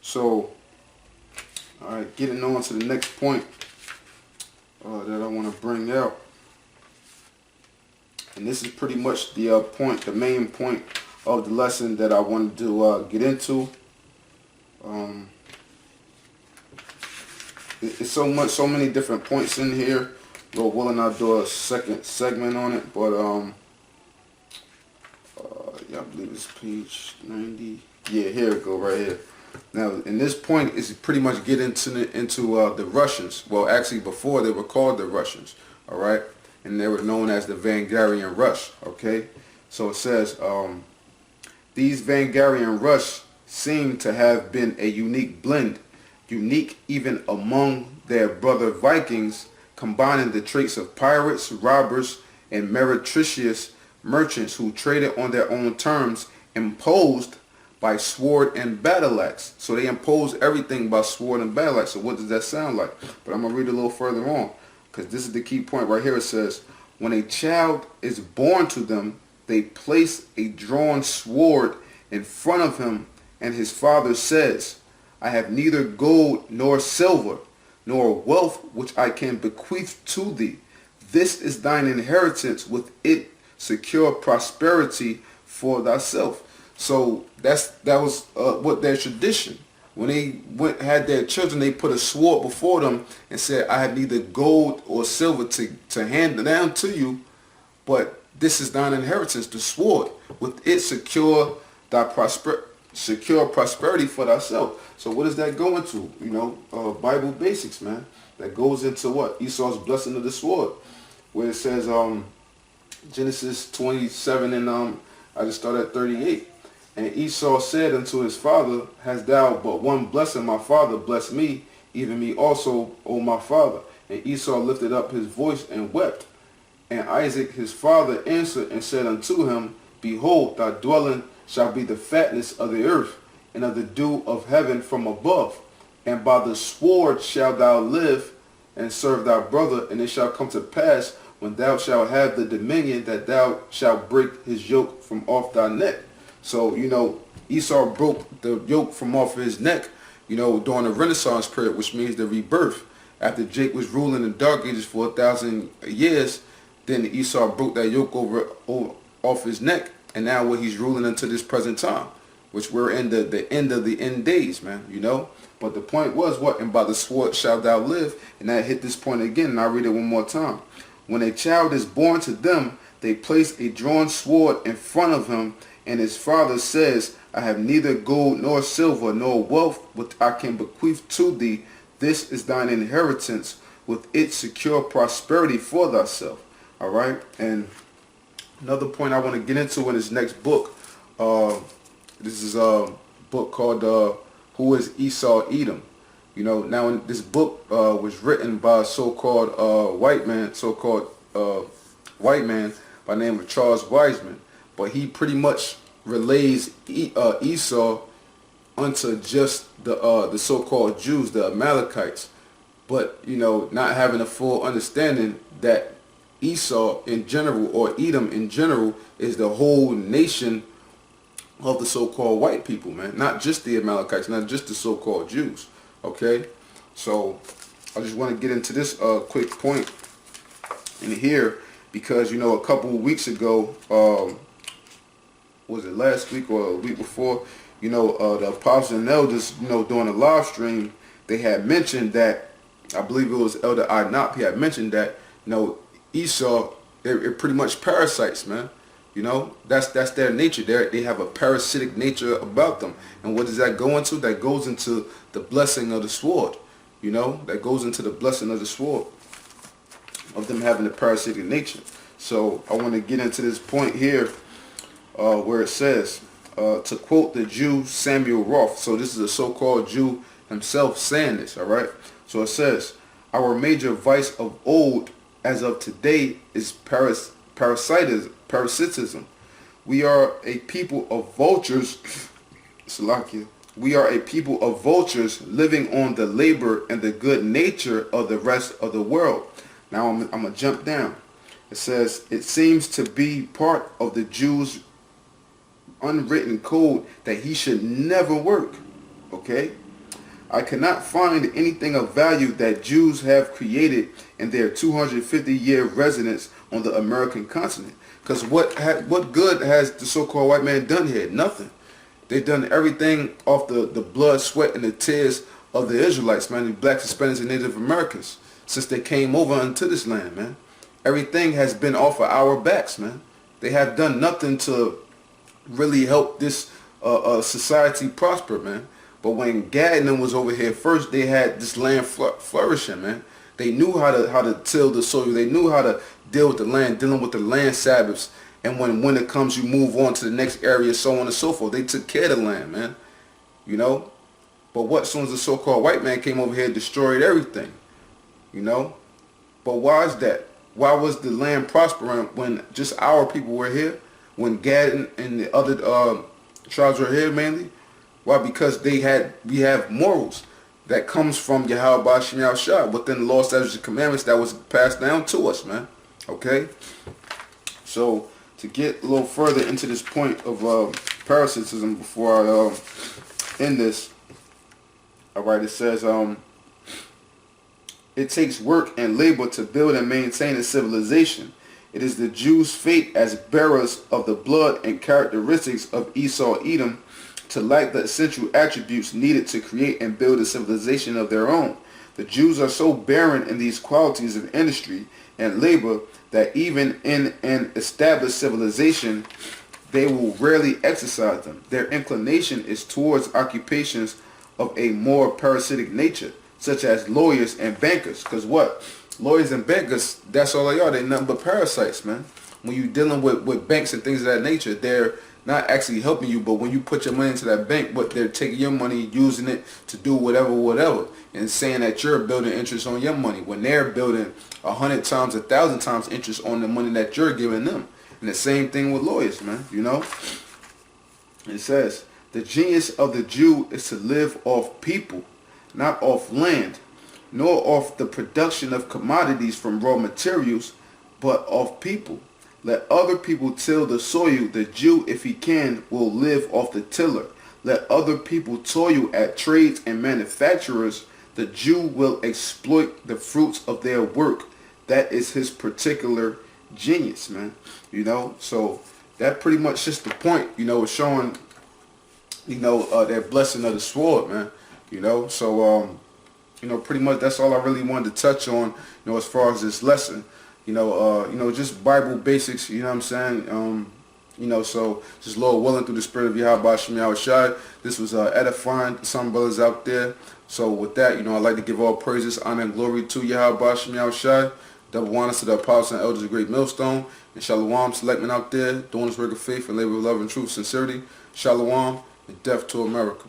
So, alright, getting on to the next point that I want to bring out. And this is pretty much the the main point of the lesson that I wanted to get into. It's so many different points in here. Lord willing, I'll do a second segment on it, but yeah, I believe it's page 90. Yeah, here it go, right here. Now, in this point is pretty much get into the Russians. Well, actually, before they were called the Russians, all right, and they were known as the Vanguardian Rush. Okay, so it says these Vanguardian Rush seem to have been a unique blend, unique even among their brother Vikings, combining the traits of pirates, robbers, and meretricious merchants who traded on their own terms, imposed by sword and battle axe. So they impose everything by sword and battle axe. So what does that sound like? But I'm going to read a little further on, because this is the key point right here. It says, when a child is born to them, they place a drawn sword in front of him, and his father says, I have neither gold nor silver, nor wealth which I can bequeath to thee. This is thine inheritance, with it secure prosperity for thyself. So that was what their tradition. When they had their children, they put a sword before them and said, I have neither gold or silver to hand down to you, but this is thine inheritance, the sword. With it secure prosperity for thyself. So what does that go into? You know, Bible basics, man. That goes into what? Esau's blessing of the sword, where it says Genesis 27 and I just start at 38. And Esau said unto his father, hast thou but one blessing, my father? Bless me, even me also, O my father. And Esau lifted up his voice and wept. And Isaac his father answered and said unto him, behold, thy dwelling shall be the fatness of the earth, and of the dew of heaven from above. And by the sword shalt thou live, and serve thy brother. And it shall come to pass, when thou shalt have the dominion, that thou shalt break his yoke from off thy neck. So, you know, Esau broke the yoke from off his neck, you know, during the Renaissance period, which means the rebirth. After Jake was ruling the Dark Ages for 1,000 years, then Esau broke that yoke off his neck, and now what he's ruling until this present time, which we're in the end of the end days, man, you know. But the point was what? And by the sword shalt thou live. And I hit this point again, and I'll read it one more time. When a child is born to them, they place a drawn sword in front of him, and his father says, I have neither gold nor silver nor wealth which I can bequeath to thee. This is thine inheritance, with it secure prosperity for thyself. All right. And another point I want to get into in this next book, this is a book called Who is Esau Edom? You know, now in this book was written by a so-called white man by the name of Charles Wiseman. But he pretty much relays Esau unto just the so-called Jews, the Amalekites. But, you know, not having a full understanding that Esau in general, or Edom in general, is the whole nation of the so-called white people, man. Not just the Amalekites, not just the so-called Jews. Okay? So, I just want to get into this quick point in here, because, you know, a couple of weeks ago, was it last week or a week before, you know, the apostles and elders, you know, during a live stream, they had mentioned that, I believe it was Elder Inop, he had mentioned that, you know, Esau, they're pretty much parasites, man. You know, that's their nature. They have a parasitic nature about them. And what does that go into? That goes into the blessing of the sword. You know, that goes into the blessing of the sword, of them having a parasitic nature. So I want to get into this point here, where it says, to quote the Jew Samuel Roth. So this is a so-called Jew himself saying this, all right? So it says, our major vice of old as of today is parasitism. We are a people of vultures. Salakia. We are a people of vultures living on the labor and the good nature of the rest of the world. Now I'm going to jump down. It says, it seems to be part of the Jew's unwritten code that he should never work. Okay? I cannot find anything of value that Jews have created in their 250-year residence on the American continent. Because what good has the so-called white man done here? Nothing. They've done everything off the blood, sweat, and the tears of the Israelites, man, the blacks, Hispanics, and Native Americans, since they came over into this land, man. Everything has been off of our backs, man. They have done nothing to really help this society prosper, man. But when Gad and them was over here first, they had this land flourishing, man. They knew how to till the soil. They knew how to deal with the land, dealing with the land Sabbaths. And when winter comes, you move on to the next area, so on and so forth. They took care of the land, man. You know? But what, as soon as the so-called white man came over here, destroyed everything. You know? But why is that? Why was the land prospering when just our people were here? When Gad and the other tribes were here mainly? Why? Because we have morals that comes from Yahweh Ba'Shem Yahushua within the law, statutes, and commandments that was passed down to us, man. Okay? So, to get a little further into this point of parasitism before I end this, alright, it says, it takes work and labor to build and maintain a civilization. It is the Jews' fate as bearers of the blood and characteristics of Esau, Edom, to lack the essential attributes needed to create and build a civilization of their own. The Jews are so barren in these qualities of industry and labor that even in an established civilization, they will rarely exercise them. Their inclination is towards occupations of a more parasitic nature, such as lawyers and bankers. Because what? Lawyers and bankers, that's all they are. They're nothing but parasites, man. When you're dealing with banks and things of that nature, they're not actually helping you, but when you put your money into that bank, but they're taking your money, using it to do whatever, and saying that you're building interest on your money when they're building 100 times, 1,000 times interest on the money that you're giving them. And the same thing with lawyers, man, you know? It says, the genius of the Jew is to live off people, not off land, nor off the production of commodities from raw materials, but off people. Let other people till the soil. The Jew, if he can, will live off the tiller. Let other people toil at trades and manufacturers. The Jew will exploit the fruits of their work. That is his particular genius, man. You know, so that pretty much just the point, you know, showing, you know, that blessing of the sword, man. You know, so, you know, pretty much that's all I really wanted to touch on, you know, as far as this lesson. You know, just Bible basics, you know what I'm saying? You know, so just Lord willing through the spirit of Yahweh Ba'Shem Yahushua, this was edifying some brothers out there. So with that, you know, I'd like to give all praises, honor, and glory to Yahweh Ba'Shem Yahushua. Double honors to the apostles and elders of Great Millstone. And Shalom, selectmen out there, doing this work of faith and labor of love and truth, sincerity. Shalom, and death to America.